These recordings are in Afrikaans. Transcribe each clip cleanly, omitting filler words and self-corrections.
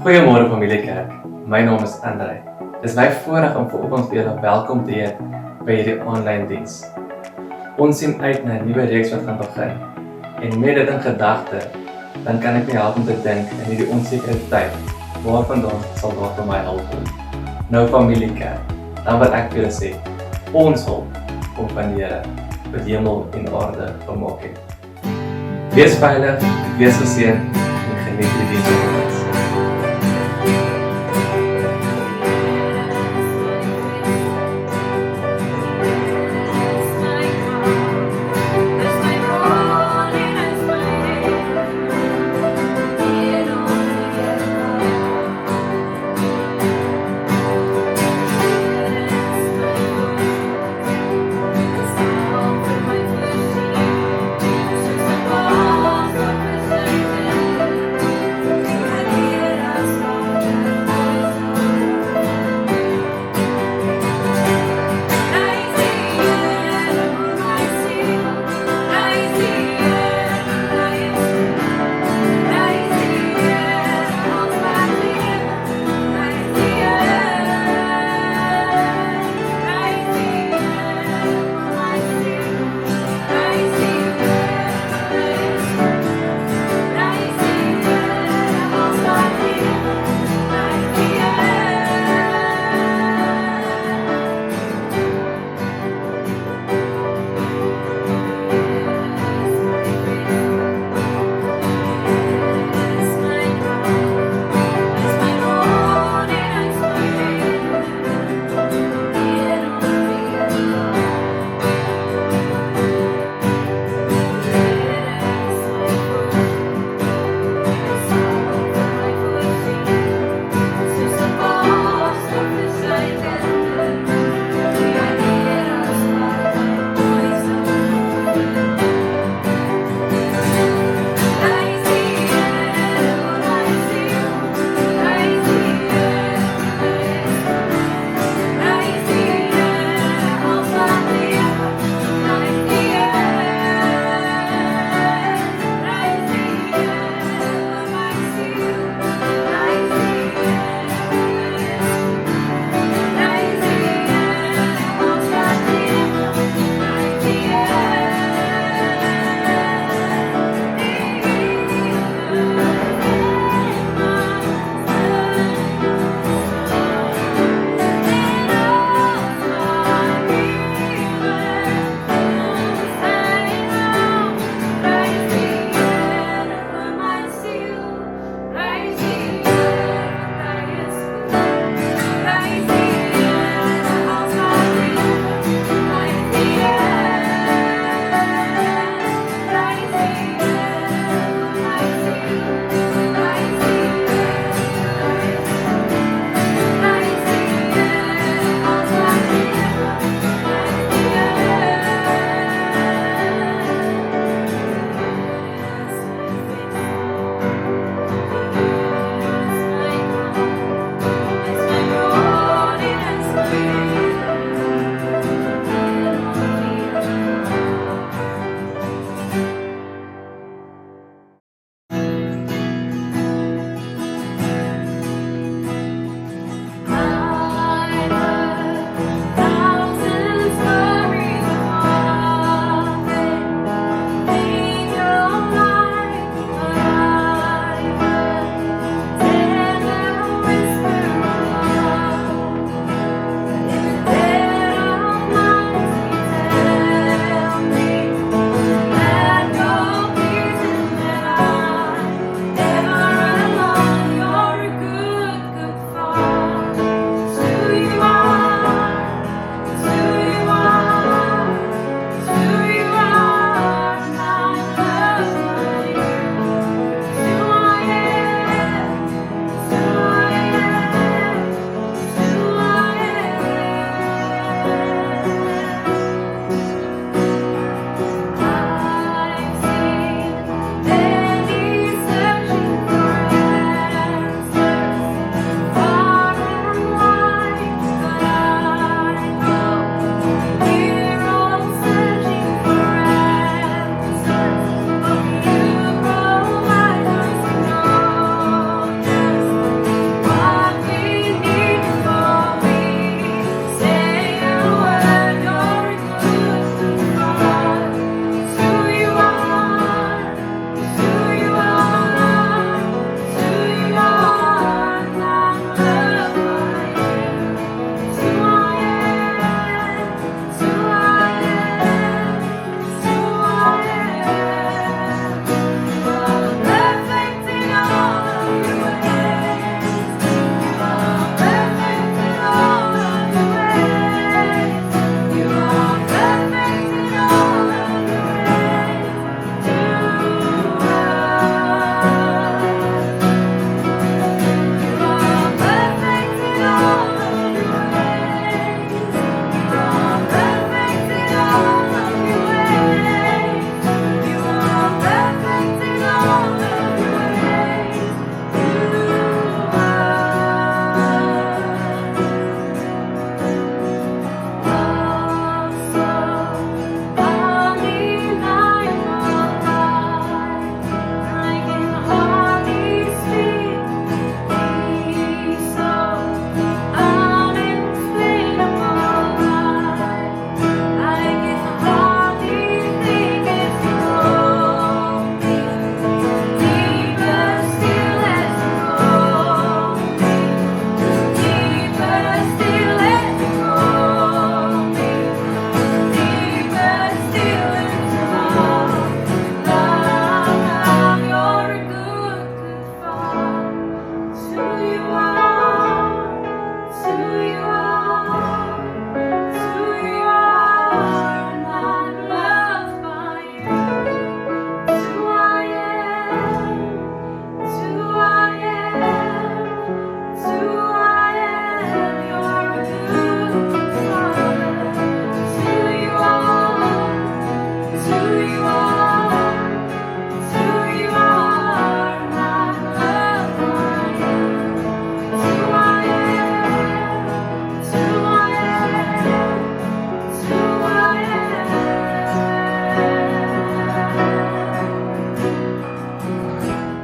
Goeiemôre FamilieKerk. My naam is Andre. Dis my voorreg om vanoggend vir julle welkom te heet by hierdie aanlyn diens. Ons sien uit na 'n nuwe reeks wat gaan begin. En met dit in gedagte, dan kan ek my help om te dink in hierdie onsekere tyd. Waarvandaan sal daar vir my hulp kom? Nou FamilieKerk, dan wat ek vir julle sê, ons hulp kom van die Here wat hemel en aarde gemaak het. Wees veilig, wees geseënd en geniet die diens met ons.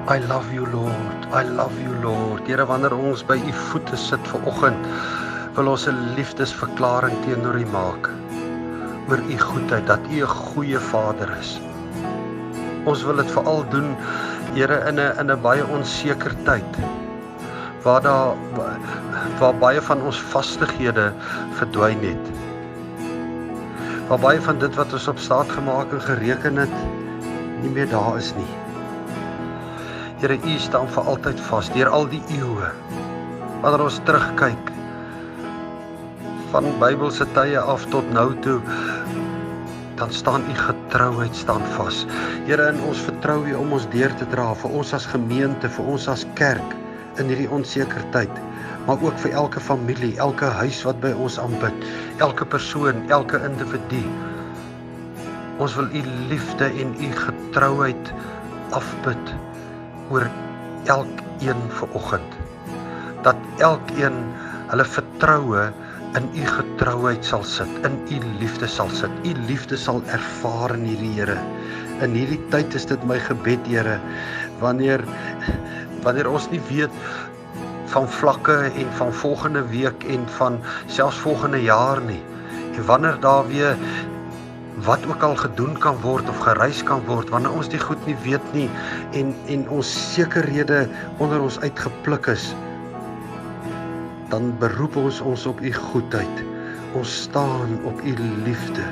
I love you Lord, I love you Lord. Here, wanneer ons by u voete sit vanoggend, wil ons 'n liefdesverklaring teenoor u maak, oor u goedheid, dat u 'n goeie Vader is. Ons wil dit veral doen, Here, in 'n baie onseker tyd, waar baie van ons vastighede verdwyn het, waar baie van dit wat ons op staat gemaak en gereken het, nie meer daar is nie. Here, u staan vir altyd vas, deur al die eeue, wanneer ons terugkyk, van Bybelse tye af tot nou toe, dan staan u getrouheid staan vas. Here, en ons vertrou u om ons deur te dra, vir ons as gemeente, vir ons as kerk, in hierdie onseker tyd, maar ook vir elke familie, elke huis wat by ons aanbid, elke persoon, elke individu. Ons wil u liefde en u getrouheid afbid oor elkeen vanoggend, dat elkeen hulle vertroue in u getrouheid sal sit, in u liefde sal sit, u liefde sal ervaar in hierdie Here. In hierdie tyd is dit my gebed, Here, wanneer ons nie weet van vlakke en van volgende week en van selfs volgende jaar nie, en wanneer daar weer wat ook al gedoen kan word of gereis kan word, wanneer ons die goed nie weet nie en ons sekerhede onder ons uitgepluk is, dan beroep ons op u goedheid. Ons staan op u liefde.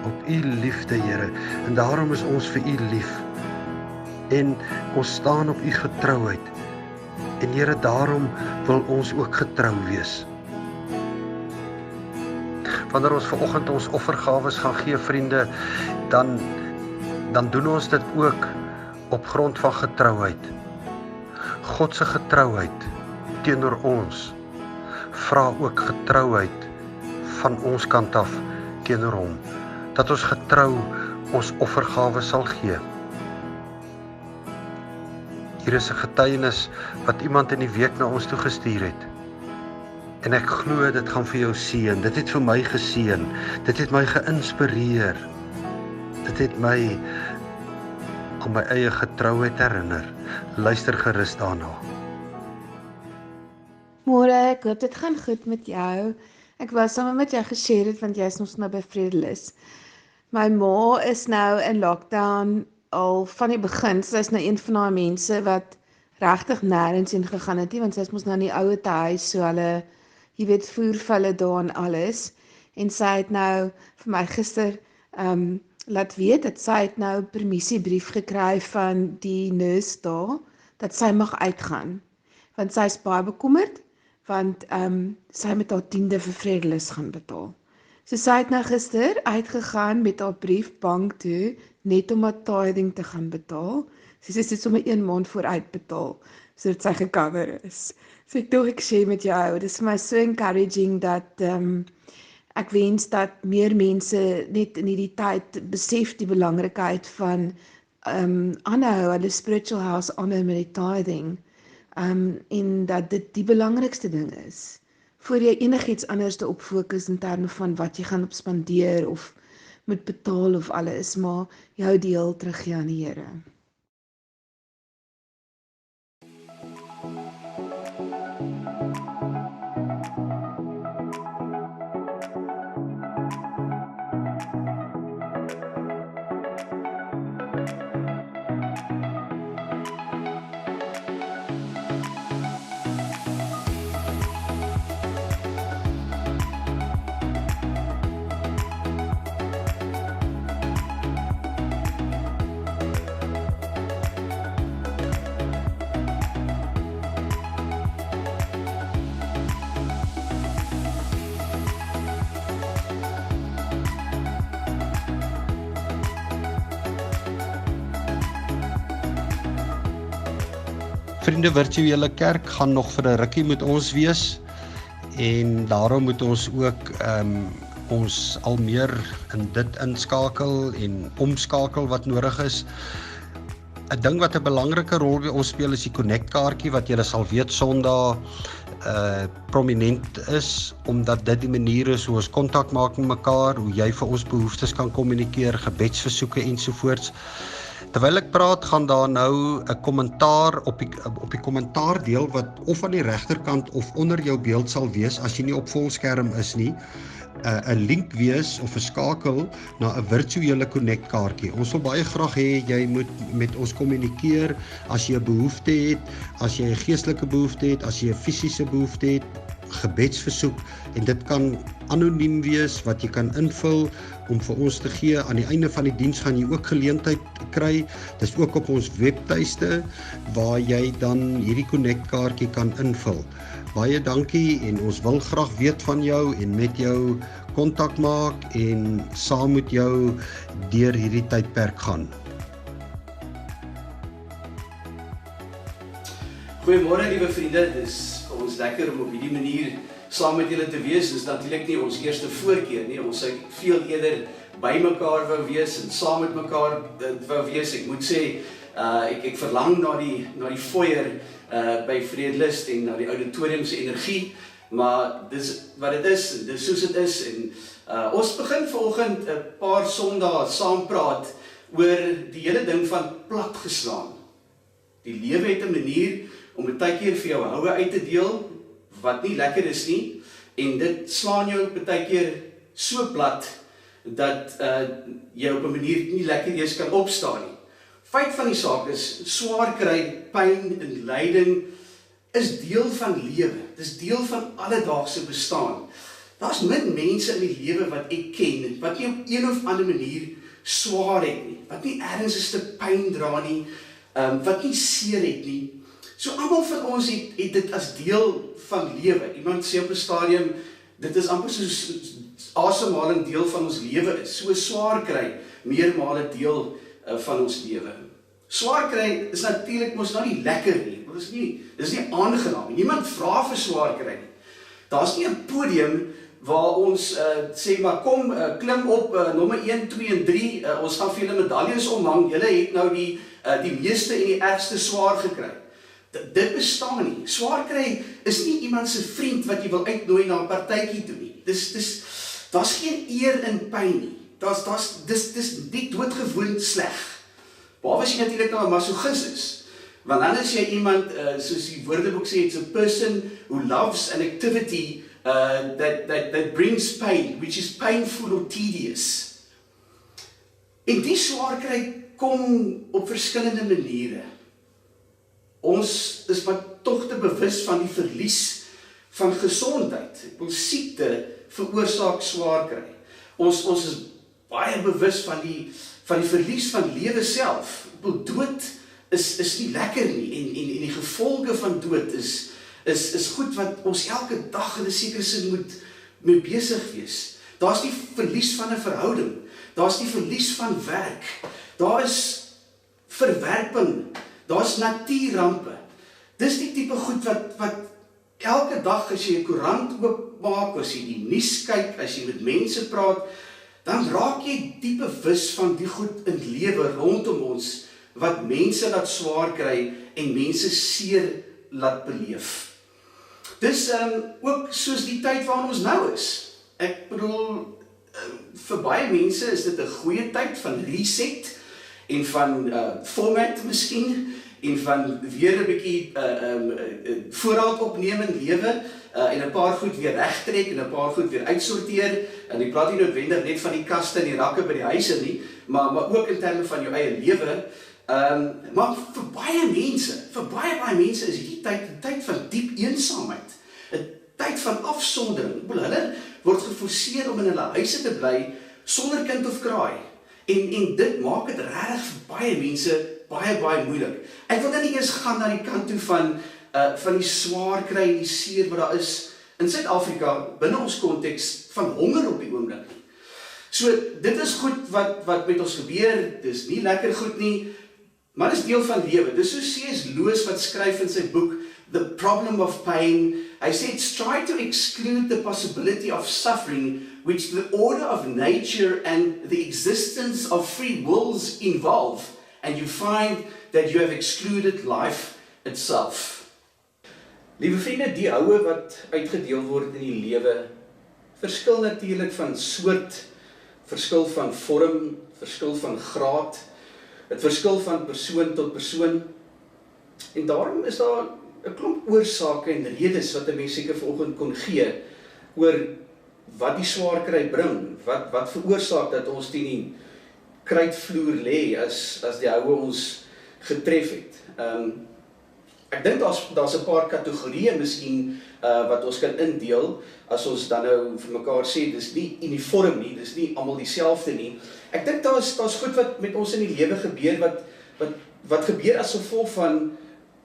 Op u liefde, Here. En daarom is ons vir u lief. En ons staan op u getrouheid. En Here, daarom wil ons ook getrou wees. Wanneer ons vanoggend ons offergawes gaan gee, vriende, dan doen ons dit ook op grond van getrouheid. God se getrouheid teenoor ons vra ook getrouheid van ons kant af teenoor hom, dat ons getrou ons offergawe sal gee. Hier is 'n getuienis wat iemand in die week na ons toe gestuur het, en ek glo dit gaan vir jou seën. Dit het vir my geseën, dit het my geïnspireer, dit het my aan my eie getrouheid herinner. Luister gerus daarna. Môre, ek hoop dit gaan goed met jou. Ek wou saam met jou geshare het, want jy is ons nou by Vredelis. My ma is nou in lockdown al van die begin. Sy is nou een van daai mense wat regtig nêrens heen gegaan het nie, want sy is mos nou in die ouer huis, so hulle, jy weet, voer vir hulle daar en alles. En sy het nou vir my gister laat weet dat sy het nou 'n permissiebrief gekry van die nurse daar, dat sy mag uitgaan. Want sy is baie bekommerd, want sy met haar 10de vir Vredelis gaan betaal. So sy het nou gister uitgegaan met haar brief bank toe, net om haar tithing te gaan betaal. So sy het sommer 1 maand vooruit betaal, sodat sy gecover is. So ek dink ek share met jou, dit is vir my so encouraging dat ek wens dat meer mense net in hierdie tyd besef die belangrikheid van aanhou hulle spiritual house aanhou met die tithing. En dat dit die belangrikste ding is, voor jy enigiets anders te opfokus in terme van wat jy gaan op spandeer of moet betaal of alles, maar jou deel teruggee aan die Here. Vriende, virtuele kerk gaan nog vir 'n rukkie met ons wees, en daarom moet ons ook ons al meer in dit inskakel en omskakel wat nodig is. 'n Ding wat 'n belangrike rol by ons speel is die Connect kaartjie, wat julle sal weet Sondag prominent is, omdat dit die manier is hoe ons kontak maak met mekaar, hoe jy vir ons behoeftes kan kommunikeer, gebedsversoeke ensovoorts. Terwyl ek praat, gaan daar nou 'n kommentaar op die kommentaardeel wat of aan die regterkant of onder jou beeld sal wees as jy nie op volskerm is nie, 'n link wees of 'n skakel na 'n virtuele connect-kaartjie. Ons wil baie graag hê jy moet met ons kommunikeer as jy 'n behoefte het, as jy 'n geestelike behoefte het, as jy 'n fisiese behoefte het, gebedsversoek, en dit kan anoniem wees wat jy kan invul om vir ons te gee. Aan die einde van die diens gaan jy ook geleentheid kry. Dis ook op ons webtuiste waar jy dan hierdie connect-kaartjie kan invul. Baie dankie en ons wil graag weet van jou en met jou kontak maak en saam met jou deur hierdie tydperk gaan. Goeiemôre liewe vriende, dis ons lekker om op hierdie manier saam met julle te wees. Dis natuurlik nie ons eerste voorkeer nie. Ons sou veel eerder by mekaar wou wees en saam met mekaar wou wees. Ek moet sê, ek verlang na die foyer by Vredelust en na die auditorium se energie, maar dis wat dit is, dis soos dit is. En ons begin vanoggend 'n paar sondae saam praat oor die hele ding van platgeslaan. Die lewe het 'n manier om baie keer vir jou houe uit te deel wat nie lekker is nie, en dit slaan jou baie keer so plat dat jy op 'n manier nie lekker eers kan opstaan nie. Feit van die saak is, swaar kry, pyn en lyding is deel van lewe. Dis deel van alledaagse bestaan. Daar's min mense in die lewe wat ek ken wat nie op een of ander manier swaar het nie, wat nie ergens 'n stuk pyn dra nie, wat nie seer het nie. So almal van ons het dit as deel van lewe. Iemand sê op 'n stadium, dit is amper soos asemhaling deel van ons lewe is. So swaar kry, meermale deel van ons lewe. Swaar kry is natuurlik mos nou nie lekker nie. Dis nie aangenaam nie. Niemand vra vir swaar kry nie. Daar's nie 'n podium waar ons sê maar kom, klim op nommer 1, 2 en 3, ons gaan vir julle medaljes omhang. Julle het nou die meeste en die ergste swaar gekry. Dit bestaan nie. Swaar kry is nie iemand se vriend wat jy wil uitnooi na 'n partytjie toe nie. Daar's geen eer in pyn nie. Dis nie doodgewoon sleg. Behalwe as jy natuurlik nou 'n masochist is. Want dan is jy iemand, soos die Woordeboek sê, it's a person who loves an activity that brings pain, which is painful or tedious. En die swaar kry kom op verskillende maniere. Ons is maar tog te bewus van die verlies van gesondheid. Siekte veroorsaak swaar kry. Ons is baie bewus van die verlies van lewe self. Dood is nie lekker nie, en die gevolge van dood is goed wat ons elke dag in 'n sekere sin moet mee besig wees. Daar's die verlies van 'n verhouding, daar's die verlies van werk, daar is verwerping, daar's natuurrampe. Dis die tipe goed wat elke dag as jy 'n koerant oopmaak, as jy die nuus kyk, as jy met mense praat, dan raak jy diep bewus van die goed in lewe rondom ons, wat mense laat swaar kry en mense seer laat beleef. Dis ook soos die tyd waarin ons nou is. Ek bedoel, vir baie mense is dit 'n goeie tyd van reset en van format miskien, en van weer 'n bietjie voorraad opneem in lewe, en 'n paar goed weer regtrek en 'n paar goed weer uitsorteer. En ek praat nie noodwendig net van die kaste en die rakke by die huise nie, maar ook in terme van jou eie lewe. Maar vir baie mense is hierdie tyd 'n tyd van diep eensaamheid, 'n tyd van afsondering. Hulle word geforseer om in hulle huise te bly sonder kind of kraai. En dit maak dit regtig vir baie mense baie moeilik. Ek wil nie eers gaan na die kant toe van die swaar kry en die seer wat daar is in Suid-Afrika binne ons konteks van honger op die oomblik. So dit is goed wat met ons gebeur. Dis nie lekker goed nie, maar dis deel van lewe. Dis soos C.S. Lewis wat skryf in sy boek The Problem of Pain. Hy sê, try to exclude the possibility of suffering which the order of nature and the existence of free wills involve, and you find that you have excluded life itself. Liewe vriende, die houe wat uitgedeel word in die lewe, verskil natuurlik van soort, verskil van vorm, verskil van graad. Dit verskil van persoon tot persoon. En daarom is daar 'n klomp oorsake en redes wat 'n mens seker vanoggend kon gee oor wat die swaar kry bring, wat veroorsaak dat ons teen die kruitvloer lê as die houe ons getref het. Ek dink daar's 'n paar kategorieë miskien wat ons kan indeel, as ons dan nou vir mekaar sê, dis nie uniform nie, dis nie almal dieselfde nie. Ek dink daar's goed wat met ons in die lewe gebeur, wat gebeur as gevolg van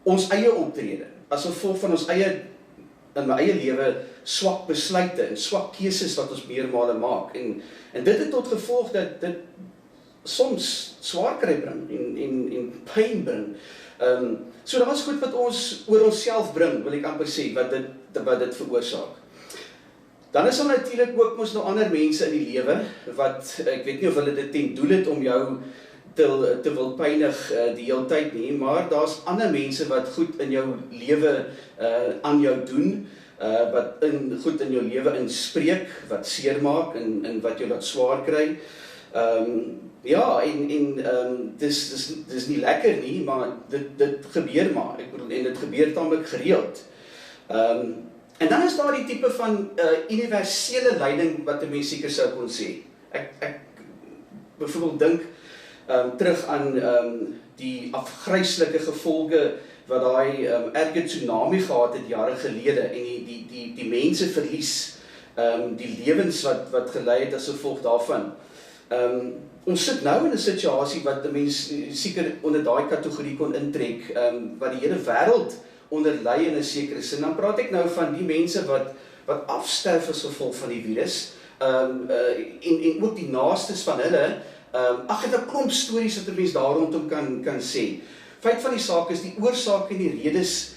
ons eie optrede, as gevolg van ons in my eie lewe swak besluite en swak keuses wat ons meermale maak. En dit het tot gevolg dat dit soms swaar kry bring en pyn bring. So daar's goed wat ons oor onsself bring, wil ek amper sê, wat dit veroorsaak. Dan is daar natuurlik ook mos nou ander mense in die lewe, wat, ek weet nie of hulle dit ten doel het om jou te wil pynig die hele tyd nie, maar daar's ander mense wat goed in jou lewe aan jou doen, wat goed in jou lewe inspreek, wat seermaak en wat jou laat swaar kry. Ja, dis nie lekker nie, maar dit gebeur maar. Ek bedoel, en dit gebeur tamelik gereeld. En dan is daar die tipe van universele lyding wat 'n mens seker sou kon sê. Ek byvoorbeeld dink terug aan die afgryslike gevolge wat daai erge tsunami gehad het jare gelede en die mense verlies, die lewens wat gelei het as gevolg daarvan. Ons sit nou in 'n situasie wat 'n mens seker onder daai kategorie kon intrek, wat die hele wêreld onder ly in 'n sekere sin. Dan praat ek nou van die mense wat afsterf as gevolg van die virus, en ook die naastes van hulle. Het 'n klomp stories wat 'n mens daar rondom kan sê. Feit van die saak is, die oorsaak en die redes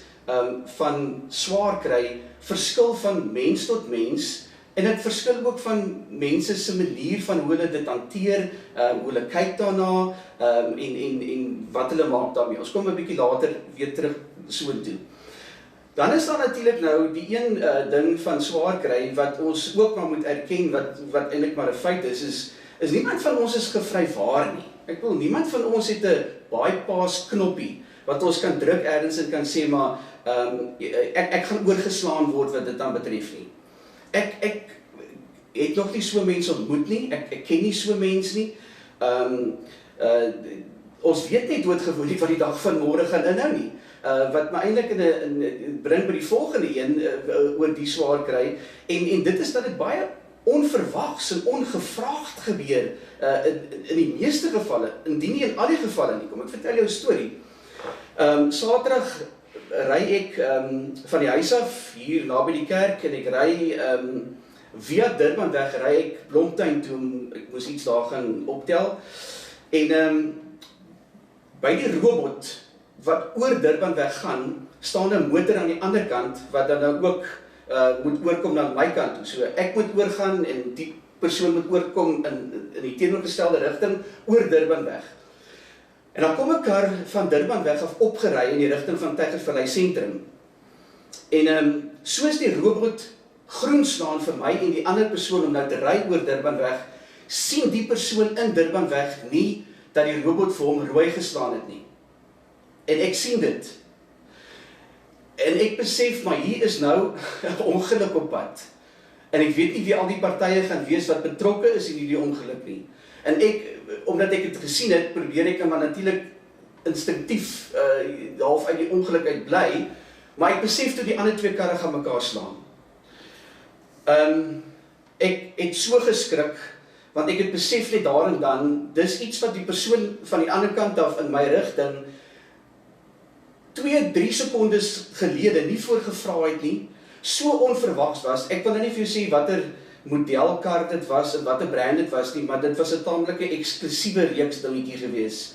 van swaar kry verskil van mens tot mens, en dit verskil ook van mense se manier van hoe hulle dit hanteer, hoe hulle kyk daarna, en wat hulle maak daarmee. Ons kom 'n bietjie later weer terug soontoe. Dan is daar natuurlik nou die een ding van swaar kry wat ons ook maar moet erken, wat eintlik maar 'n feit is niemand van ons is gevrywaar nie. Ek bedoel, niemand van ons het 'n bypass knoppie wat ons kan druk ergens en kan sê, maar ek gaan oorgeslaan word wat dit dan betref nie. Ek het nog nie so mense ontmoet nie, ek ken nie so mense nie. Ons weet net doodgewoon wat die dag van môre gaan inhou nie. Wat my eintlik bring by die volgende een oor die swaar kry, en dit is dat dit baie onverwags en ongevraagd gebeur, in die meeste gevalle, indien nie in al die gevalle nie. Kom ek vertel jou 'n storie. Saterdag ry ek van die huis af, hier naby die kerk, en ek ry via Durbanweg, ry ek Blomtuin toe, ek moes iets daar gaan optel, en by die robot, wat oor Durbanweg gaan, staan 'n motor aan die ander kant, wat dan nou ook moet oorkom na my kant toe. So ek moet oorgaan, en die persoon moet oorkom in die teenoorgestelde rigting, oor Durbanweg. En dan kom 'n kar van Durbanweg af opgery in die rigting van Tygervallei sentrum. En soos die robot groen staan vir my en die ander persoon om nou te ry oor Durbanweg, sien die persoon in Durbanweg nie dat die robot vir hom rooi geslaan het nie. En ek sien dit. En ek besef, maar hier is nou 'n ongeluk op pad. En ek weet nie wie al die partye gaan wees wat betrokke is in hierdie ongeluk nie. En omdat ek het gesien het, probeer ek maar natuurlik instinktief half uit die ongeluk uit bly, maar ek besef toe die ander twee karre gaan mekaar slaan. Ek het so geskrik, want ek het besef net daar en dan, dis iets wat die persoon van die ander kant af in my rigting 2-3 sekondes gelede nie voorgevra het nie, so onverwags was. Ek wil nou nie vir jou sê watter modelkar dit was en watter brand dit was nie, maar dit was 'n tamelike eksklusiewe reeks dingetjie gewees,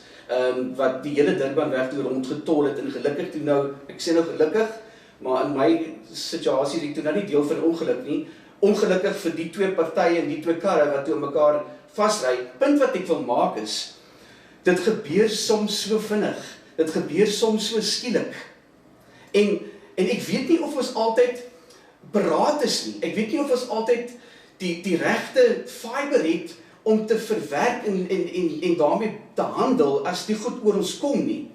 wat die hele Durbanweg toe rondgetol het, en gelukkig toe nou, ek sê nou gelukkig, maar in my situasie is ek toe nou nie deel van ongeluk nie, ongelukkig vir die twee partye en die twee karre wat toe mekaar vasry. Punt wat ek wil maak is, dit gebeur soms so vinnig, dit gebeur soms so skielik, en ek weet nie of ons altyd beraad is nie, ek weet nie of ons altyd die regte fiber het om te verwerk en daarmee te handel as die goed oor ons kom nie.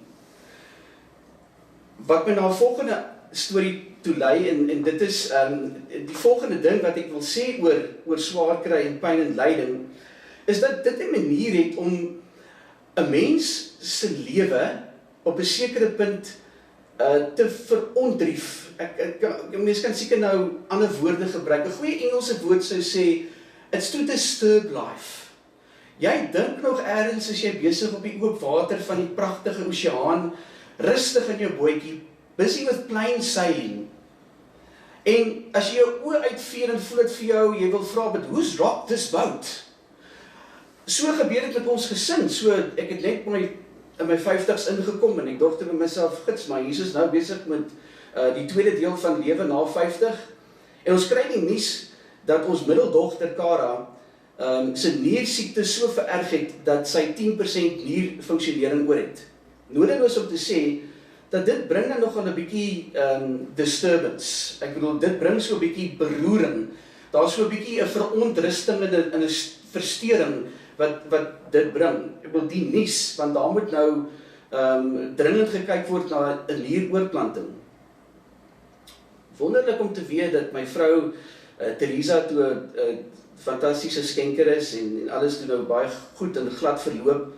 Wat my na 'n volgende storie toe lei, en dit is die volgende ding wat ek wil sê oor swaar kry en pyn en lyding, is dat dit 'n manier het om 'n mens se lewe op 'n sekere punt te verontrief. Mens kan seker nou ander woorde gebruik. 'n Goeie Engelse woord sou sê, it's to disturb life. Jy dink nog ergens as jy besig op die oop water van die pragtige oseaan, rustig in jou bootjie, busy with plain sailing. En as jy jou oë uitveer en voel dit vir jou, jy wil vra, but who's rocked this boat? So gebeur dit met ons gesin. So ek het net in my 50's ingekom en ek dink vir myself, gits, maar Jesus nou besig met die tweede deel van lewe na 50. En ons kry die nuus dat ons middeldogter Kara sy niersiekte so vererg het dat sy 10% nierfunksionering oor het. Nodeloos om te sê dat dit bring dan nogal 'n bietjie disturbance. Ek bedoel, dit bring so 'n bietjie beroering. Daar's so 'n bietjie 'n verontrusting en 'n verstoring wat dit bring. Ek bedoel, die nuus, want daar moet nou dringend gekyk word na 'n nieroorplanting. Wonderlik om te weet dat my vrou Theresa toe 'n fantastiese skenker is en alles toe nou baie goed en glad verloop.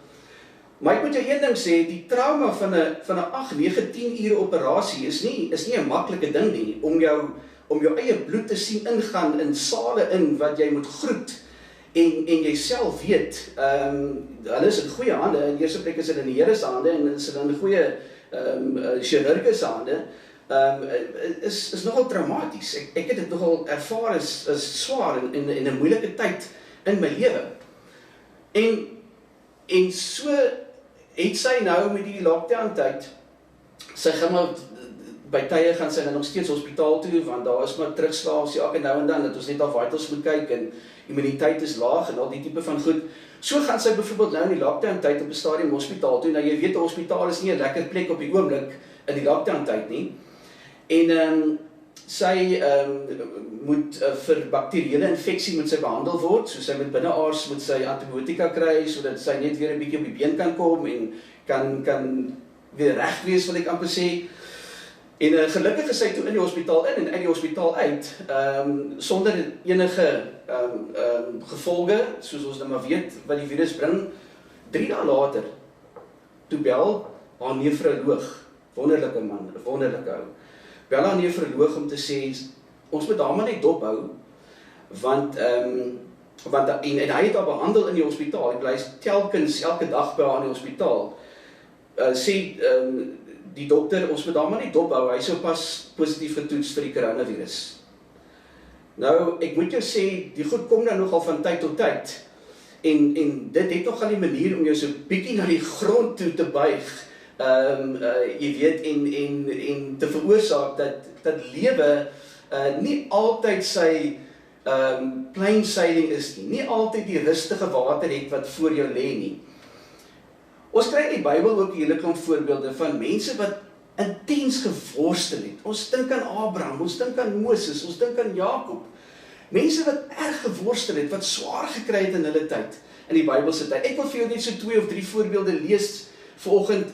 Maar ek moet jou een ding sê, die trauma van 'n 8, 9, 10 ure operasie is nie 'n maklike ding nie, om jou eie bloed te sien ingaan in sale in wat jy moet groet en jy self weet, hulle is in goeie hande. In eerste plek is hulle in die Here se hande en is hulle in goeie chirurge se hande. Is nogal traumaties. Ek het dit nogal ervaar is swaar en 'n moeilike tyd in my lewe. En so het sy nou met die lockdown tyd, sy gaan maar by tye gaan sy nog steeds hospitaal toe, want daar is maar terugslae elke nou en dan, dat ons net al vitals moet kyk en immuniteit is laag en al die tipe van goed. So gaan sy byvoorbeeld nou in die lockdown tyd op 'n stadium hospitaal toe. Nou jy weet, 'n hospitaal is nie 'n lekker plek op die oomblik in die lockdown tyd nie. En sy moet vir bakterieële infeksie moet sy behandel word, so sy moet binneaars moet sy antibiotika kry, sodat sy net weer 'n bietjie op die been kan kom en kan weer reg wees, wil ek amper sê. En gelukkig is sy toe in die hospitaal in en uit die hospitaal uit, sonder enige gevolge, soos ons nou maar weet wat die virus bring. 3 dae later, toe bel haar nefroloog, wonderlike man, wonderlike ou, bel haar nefroloog om te sê, ons moet haar maar net dop hou, want en hy het haar behandel in die hospitaal, hy bly telkens elke dag by haar in die hospitaal, sê die dokter, ons moet daar maar nie dophou, hy sou pas positief getoets vir die coronavirus. Nou, ek moet jou sê, die goed kom dan nogal van tyd tot tyd, en dit het nogal die manier om jou so bietjie na die grond toe te buig, jy weet, en te veroorsaak dat lewe nie altyd sy plain sailing is nie altyd die rustige water het wat voor jou lê nie. Ons kry in die Bybel ook 'n hele klomp voorbeelde van mense wat intens geworstel het. Ons dink aan Abraham, ons dink aan Moses, ons dink aan Jakob. Mense wat erg geworstel het, wat swaar gekry het in hulle tyd, in die Bybelse tyd. Ek wil vir jou net so 2 of 3 voorbeelde lees vanoggend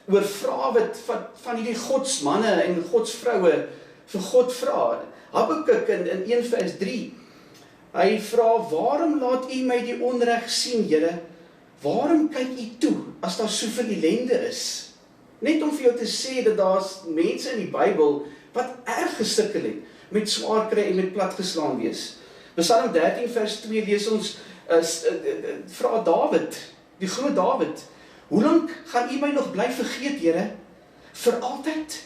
oor vrae wat van hierdie godsmanne en godsvroue vir God vra. Habakuk in 1 vers 3, hy vra, waarom laat u my die onreg sien, Here? Waarom kyk u toe as daar soveel ellende is? Net om vir jou te sê dat daar's mense in die Bybel wat erg gesukkel het met swaar kry en met platgeslaan wees. Psalm 13 vers 2 lees ons, vra Dawid, die groot Dawid, hoe lank gaan u my nog bly vergeet, Here? Vir altyd?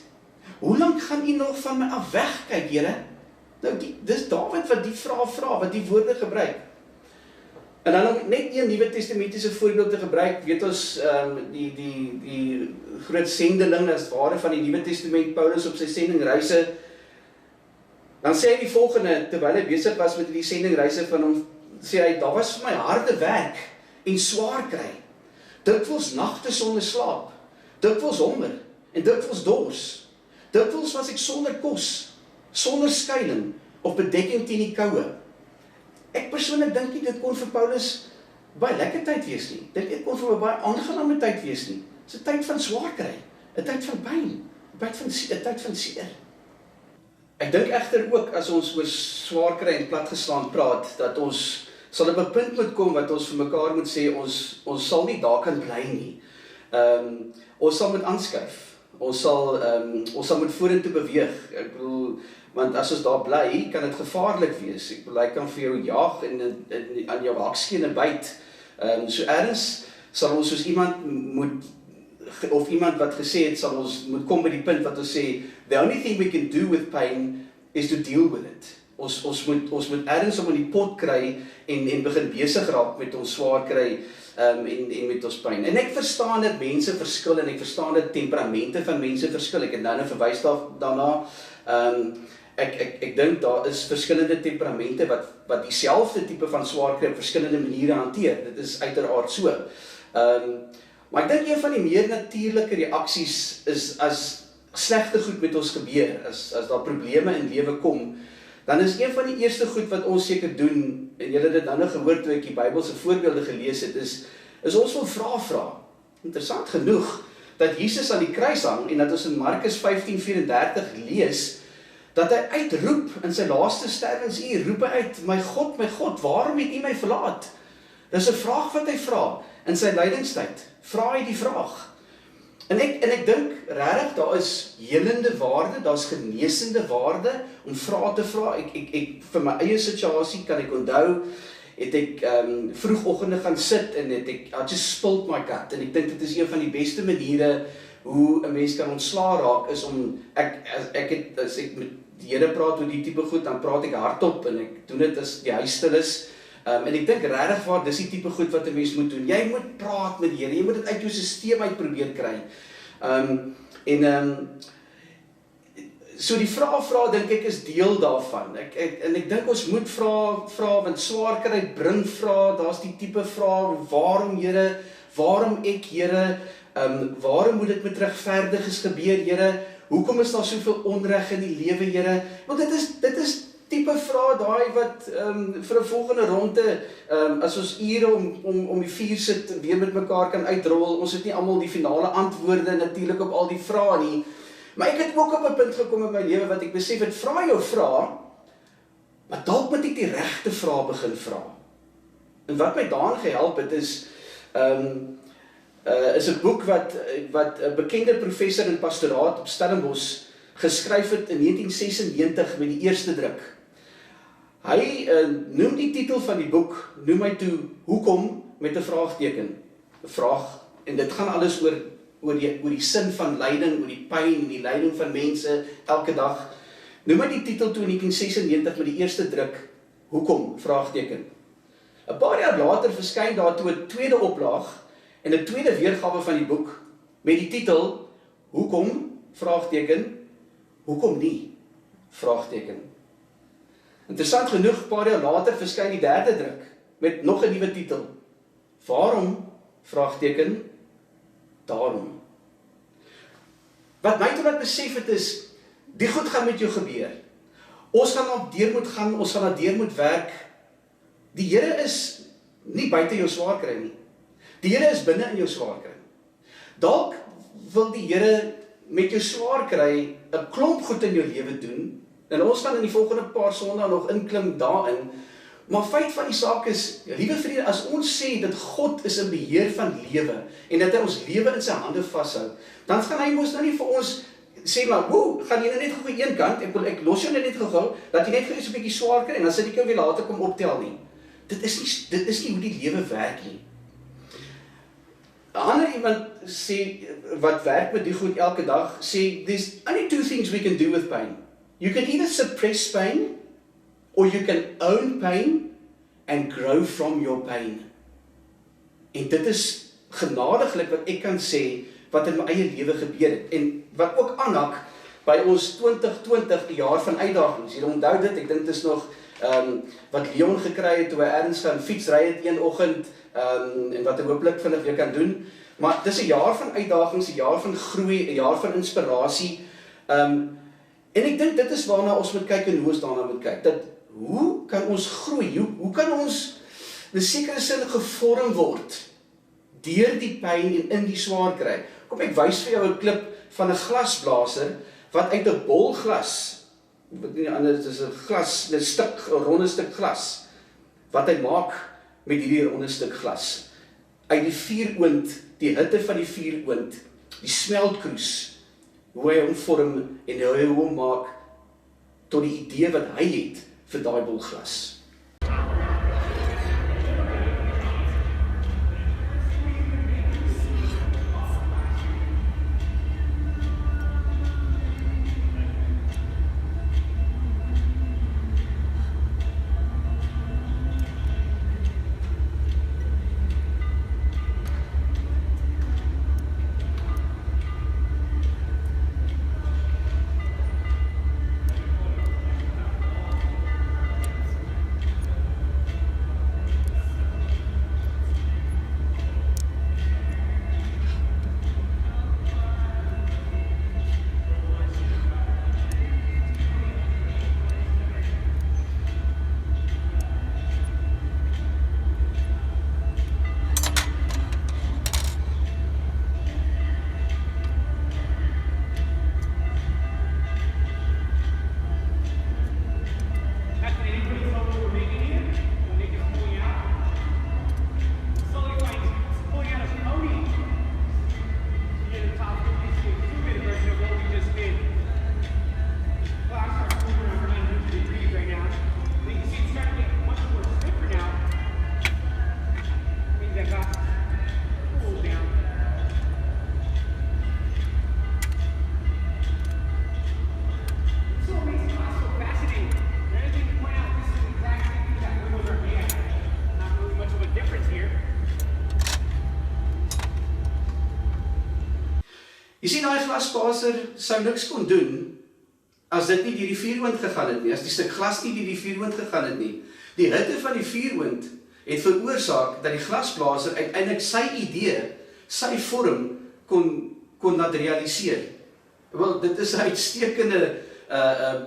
Hoe lank gaan u nog van my af wegkyk, Here? Nou, dis Dawid wat die vraag vra, wat die woorde gebruik. En dan om net een Nuwe Testamentiese voorbeeld te gebruik, weet ons, die groot sendeling as ware van die Nuwe Testament, Paulus op sy sendingreise, dan sê hy die volgende, terwyl hy besig was met die sendingreise van hom, sê hy, daar was vir my harde werk en swaar kry, dikwels nagte sonder slaap, dikwels honger en dikwels dors, dikwels was ek sonder kos, sonder skuiling of bedekking teen die koue. Ek persoonlik dink nie dit kon vir Paulus baie lekker tyd wees nie. Dit kon vir my baie aangename tyd wees nie. Dit is 'n tyd van swaar kry, 'n tyd van pyn, 'n tyd van seer. Ek dink egter ook as ons oor swaar kry en platgeslaan praat, dat ons sal op 'n punt moet kom wat ons vir mekaar moet sê, ons sal nie daar kan bly nie. Ons sal moet aanskuif. Ons sal moet vorentoe beweeg. Ek bedoel, want as ons daar bly, kan dit gevaarlik wees. Ek bedoel, hy kan vir jou jaag en aan jou hakskene byt. So ergens sal ons soos iemand wat gesê het, sal ons moet kom by die punt wat ons sê, the only thing we can do with pain is to deal with it. Ons moet ergens om in die pot kry en begin besig raak met ons swaar kry en met ons pyn. En ek verstaan dat mense verskil en ek verstaan dat temperamente van mense verskil. Ek het nou verwys daarna. Ek dink daar is verskillende temperamente wat dieselfde tipe van swaar kry op verskillende maniere hanteer. Dit is uiteraard so. Maar ek dink een van die meer natuurlike reaksies is as slegte goed met ons gebeur, as daar probleme in lewe kom, dan is een van die eerste goed wat ons seker doen, en julle het dit nou gehoor toe ek die Bybelse voorbeelde gelees het, is ons wil vra. Interessant genoeg, dat Jesus aan die kruis hang, en dat ons in Markus 15:34 lees, dat hy uitroep in sy laaste sterwensuur, roep hy uit, my God, waarom het U my verlaat? Dis 'n vraag wat hy vra, in sy lydingstyd, vra hy die vraag. En ek dink, regtig, daar is helende waarde, daar is genesende waarde, om vrae te vra. Ek vir my eie situasie, kan ek onthou, het ek vroegoggende gaan sit, en I just spilled my gut, en ek dink dit is een van die beste maniere, hoe 'n mens kan ontslaa raak, is om, as ek met die Here praat oor die tipe goed, dan praat ek hardop, en ek doen dit as die huis stil is, en ek dink regtig waar, dis die tipe goed wat 'n mens moet doen. Jy moet praat met die Here, jy moet dit uit jou stelsel uit probeer kry. So die vrae dink ek is deel daarvan. En ek dink ons moet vra, want swaar kry bring vrae, daar's die tipe vrae, waarom Here, waarom ek Here, waarom moet dit met regverdiges gebeur Here, hoekom is daar soveel onreg in die lewe Here, want dit is tipe vrae daai wat vir 'n volgende ronde, as ons ure om die vuur sit, weer met mekaar kan uitrol, ons het nie almal die finale antwoorde natuurlik op al die vrae nie, maar ek het ook op 'n punt gekom in my lewe wat ek besef het, vra jou vrae, maar dalk moet ek die regte vrae begin vra. En wat my daarin gehelp het is 'n boek wat 'n bekende professor in pastoraat op Stellenbosch geskryf het in 1996 met die eerste druk. Hy noem die titel van die boek, noem hy toe, hoekom, met 'n vraagteken. 'n Vraag, en dit gaan alles oor die sin van lyding, oor die pyn en die lyding van mense elke dag. Noem hy die titel toe in 1996 met die eerste druk, hoekom, vraagteken. 'n Paar jaar later verskyn daar toe 'n tweede oplaag en 'n tweede weergawe van die boek met die titel, hoekom, vraagteken, hoekom nie, vraagteken. Interessant genoeg, 'n paar jaar later verskyn die derde druk met nog 'n nuwe titel. Waarom? Vraagteken, daarom. Wat my toe laat besef het is, die goed gaan met jou gebeur. Ons gaan daar deur moet gaan, ons gaan daar deur moet werk. Die Here is nie buite jou swaar kry nie. Die Here is binne in jou swaar kry. Dalk wil die Here met jou swaar kry 'n klomp goed in jou lewe doen, en ons gaan in die volgende paar Sondae nog inklim daarin, maar feit van die saak is, liewe vriende, as ons sê dat God is in beheer van lewe, en dat hy ons lewe in sy hande vashou, dan gaan hy mos nou nie vir ons sê, maar gaan jy nou net gou een kant, ek los jou net gou, dat jy net gou so 'n bietjie swaar kry, en dan sal ek jou weer later kom optel nie. Dit is nie hoe die lewe werk nie. 'n Ander iemand sê, wat werk met die goed elke dag, sê, there's only two things we can do with pain. You can either suppress pain, or you can own pain, and grow from your pain. En dit is genadiglik wat ek kan sê, wat in my eie lewe gebeur het, en wat ook aanhak, by ons 2020, die jaar van uitdagings. Jy onthou dit, ek dink dit is nog, wat Leon gekry het, toe hy ergens gaan fietsry het een oggend, en wat hy hopelik vinnig weer kan doen, maar dit is 'n jaar van uitdagings, 'n jaar van groei, 'n jaar van inspirasie, en ek dink dit is waarna ons moet kyk, en hoe ons daarna moet kyk, dat hoe kan ons groei, hoe kan ons in 'n sekere sin gevorm word deur die pyn en in die swaar kry. Kom ek wys vir jou 'n klip van 'n glasblaser wat uit 'n bol glas, wat nie anders is 'n glas, 'n ronde stuk glas wat hy maak met hierdie ronde stuk glas. Uit die vuuroond, die hitte van die vuuroond, die smeltkroes, hoe hy hom vorm en hoe hy hom maak tot die idee wat hy het vir daai bol glas. Jy sien, daai glasblaser sou niks kon doen as dit nie deur die vuuroond gegaan het nie, as die stuk glas nie deur die vuuroond gegaan het nie. Die hitte van die vuuroond het veroorsaak dat die glasblaser uiteindelik sy idee, sy vorm kon laat realiseer. Wel, dit is 'n uitstekende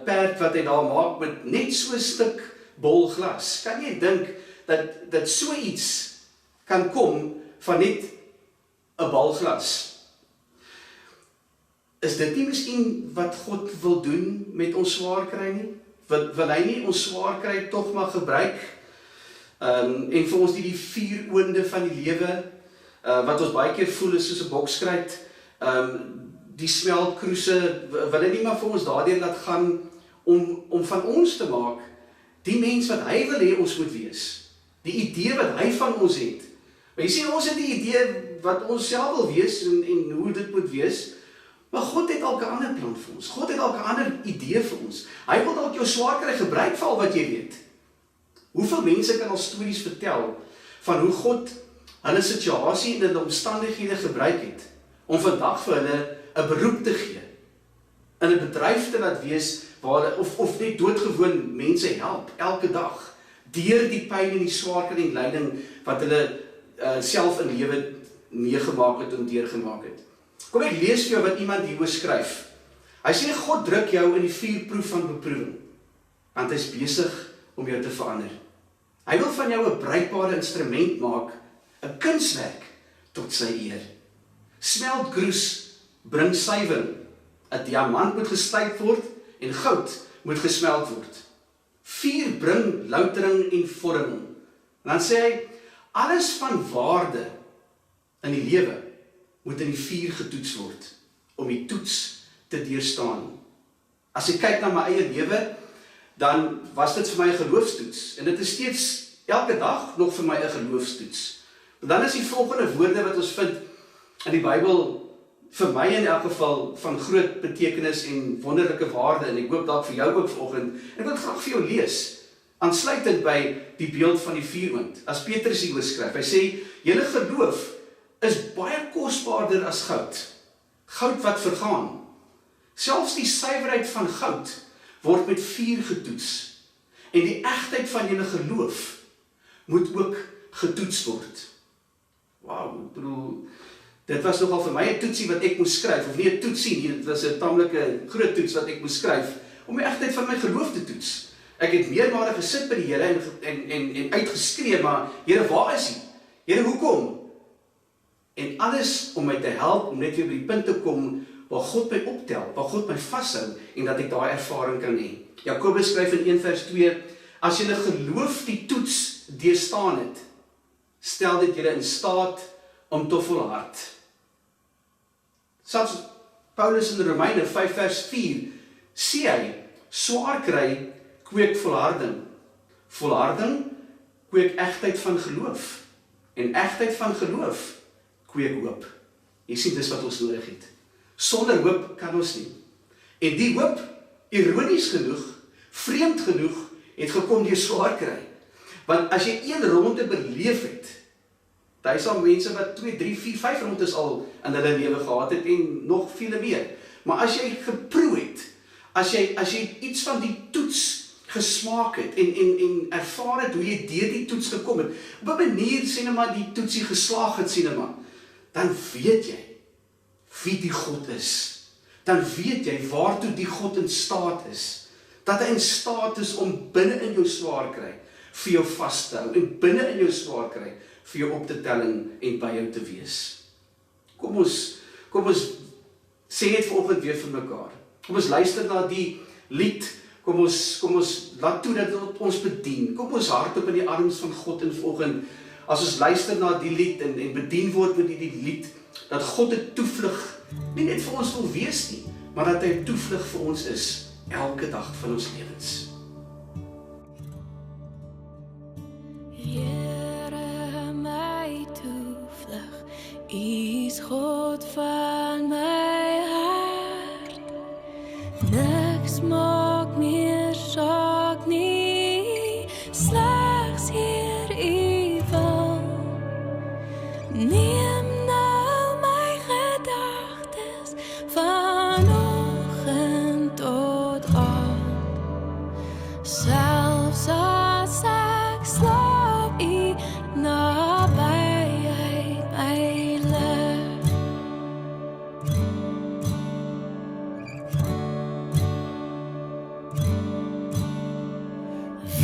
perd wat hy daar maak met net so 'n stuk bol glas. Kan jy dink dat so iets kan kom van net 'n bal glas? Is dit nie miskien wat God wil doen met ons swaar kry nie? Wil hy nie ons swaar kry tog maar gebruik en vir ons die vuuroonde van die lewe wat ons baie keer voel is soos 'n bokskruit, die smeltkroese, wil hy nie maar vir ons daardeur laat gaan om van ons te maak die mens wat hy wil hê ons moet wees, die idee wat hy van ons het. Maar jy sien, ons het die idee wat ons self wil wees en hoe dit moet wees. Maar God het dalk 'n ander plan vir ons. God het dalk 'n ander idee vir ons. Hy wil dalk jou swaar kry gebruik vir al wat jy weet. Hoeveel mense kan al stories vertel van hoe God hulle situasie en hulle omstandighede gebruik het om vandag vir hulle 'n beroep te gee, in 'n bedryf te laat wees waar hulle of net doodgewoon mense help elke dag deur die pyn en die swaar kry en lyding wat hulle self in lewe meegemaak het en deurgemaak het. Kom ek lees vir jou wat iemand hieroor skryf. Hy sê God druk jou in die vuurproef van beproewing, want hy is besig om jou te verander. Hy wil van jou 'n bruikbare instrument maak, 'n kunswerk tot sy eer. Smeltkroes bring suiwering, 'n diamant moet gestyp word en goud moet gesmelt word. Vuur bring loutering en vorming. En dan sê hy, alles van waarde in die lewe moet in die vuur getoets word, om die toets te deurstaan. As ek kyk na my eie lewe, dan was dit vir my 'n geloofstoets, en dit is steeds elke dag nog vir my 'n geloofstoets. En dan is die volgende woorde wat ons vind in die Bybel, vir my in elk geval, van groot betekenis en wonderlike waarde, en ek hoop dalk vir jou ook vanoggend, en ek wil graag vir jou lees, aansluitend by die beeld van die vuuroond, as Petrus hieroor skryf. Hy sê, julle geloof is baie kosbaarder as goud. Goud wat vergaan. Selfs die suiwerheid van goud word met vuur getoets. En die egtheid van julle geloof moet ook getoets word. Wauw, ek bedoel, dit was nogal vir my 'n toetsie wat ek moes skryf, of nie 'n toetsie nie, dit was 'n tamelike groot toets wat ek moes skryf, om die egtheid van my geloof te toets. Ek het meermale gesit by die Here en uitgeskree, maar Here, waar is U? Here, hoekom? En alles om my te help, om net weer by die punt te kom, waar God my optel, waar God my vashou, en dat ek daai ervaring kan hê. Jakobus skryf in 1 vers 2, as julle geloof die toets deurstaan het, stel dit julle in staat om te volhard. Selfs Paulus in Romeine 5 vers 4, sê hy, swaar kry kweek volharding. Volharding kweek egtheid van geloof. En egtheid van geloof kweek hoop. Jy sien, dis wat ons nodig het. Sonder hoop kan ons nie. En die hoop, ironies genoeg, vreemd genoeg, het gekom deur swaar kry. Want as jy 1 ronde beleef het, daar is al mense wat 2, 3, 4, 5 rondes al in hulle lewe gehad het en nog vele meer. Maar as jy geproe het, as jy iets van die toets gesmaak het en ervaar het hoe jy deur die toets gekom het, op 'n manier sê nou maar die toetsie geslaag het sê nou maar, dan weet jy wie die God is. Dan weet jy waartoe die God in staat is. Dat hy in staat is om binne in jou swaar kry vir jou vas te hou en binne in jou swaar kry vir jou op te tel en by jou te wees. Kom ons sê net vanoggend weer vir mekaar. Kom ons luister na die lied. Kom ons laat toe dat dit ons bedien. Kom ons hardop in die arms van God in vanoggend. As ons luister na die lied en bedien word met die lied, dat God 'n toevlug nie net vir ons wil wees nie, maar dat hy 'n toevlug vir ons is elke dag van ons lewens. Here my toevlug, U is God van my hart. Niks maak meer saak nie, slegs hier U wil. Neem nou my gedagtes vanoggend tot aand. Selfs as ek slaap, U nabyheid my lig.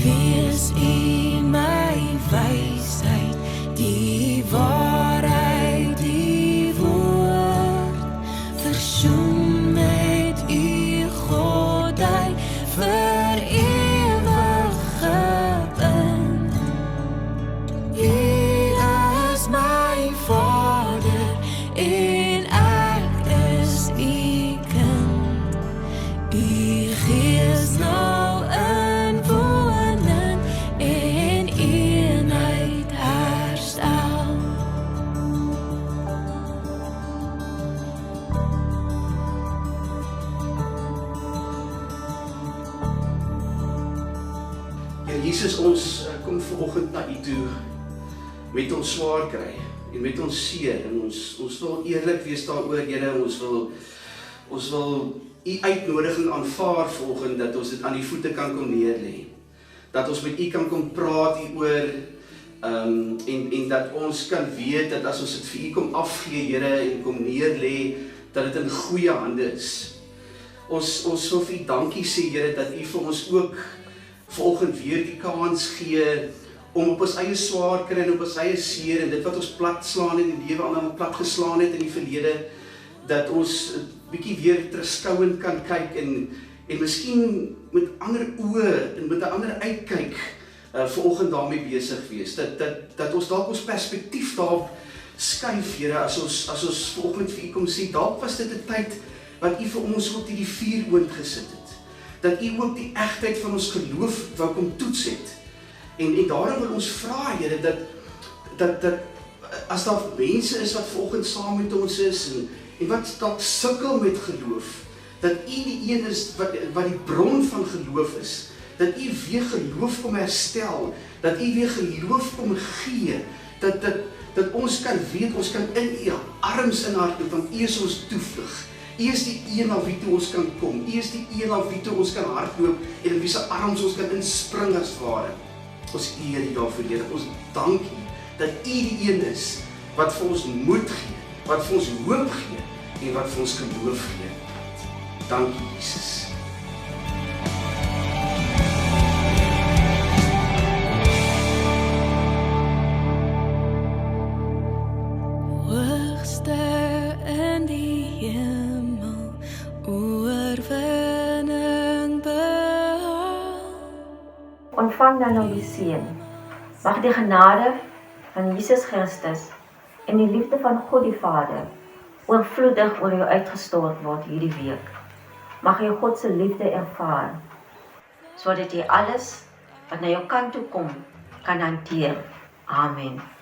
Wees U my wysheid, die waarheid, die woord. Versoen met U God, hy vir ewig gebind. U is my Vader en ek is U kind. U Gees nou in woning en eenheid herstel. Here Jesus, ons kom vanoggend na U toe met ons swaar kry en met ons seer en ons wil eerlik wees daaroor, Here, ons wil U uitnodiging aanvaar vanoggend dat ons dit aan U voete kan kom neerlê. Dat ons met U kan kom praat hieroor en dat ons kan weet dat as ons dit vir U kom afgee, Here, en kom neerlê, dat dit in goeie hande is. Ons wil vir U dankie sê, Here, dat U vir ons ook vanoggend weer die kans gee om op ons eie swaar kry en op ons eie seer en dit wat ons plat slaan in die lewe aan plat geslaan het in die verlede, dat ons 'n bietjie weer terugskouend kan kyk en miskien met ander oë en met 'n ander uitkyk vanoggend daarmee besig wees. Dat ons dalk ons perspektief daarop skuif, Here, as ons vanoggend vir U kom sê, dalk was dit 'n tyd wat U vir ons op die vuuroond gesit het. Dat U ook die egtheid van ons geloof wou kom toets het. En daarom wil ons vra, Here, dat as daar mense is wat vanoggend saam met ons is en wat dalk sukkel met geloof, dat U die een is wat die bron van geloof is, dat U weer geloof kom herstel, dat U weer geloof kom gee, dat ons kan weet, ons kan in U arms inhardloop, want U is ons toevlug. U is die een na wie toe ons kan kom. U is die een na wie toe ons kan hardloop en in wie se arms ons kan inspring as ware. Ons eer U daarvoor, Here. Ons dank U dat U die een is wat vir ons moed gee, wat vir ons hoop gee en wat vir ons geloof gee. Dankie, Jesus. oorwinning behaal. Ontvang dan nou die seën. Mag die genade van Jesus Christus en die liefde van God die Vader oorvloedig oor jou uitgestort word hierdie week. Mag jy God se liefde ervaar, sodat jy alles wat na jou kant toe kom, kan hanteer. Amen.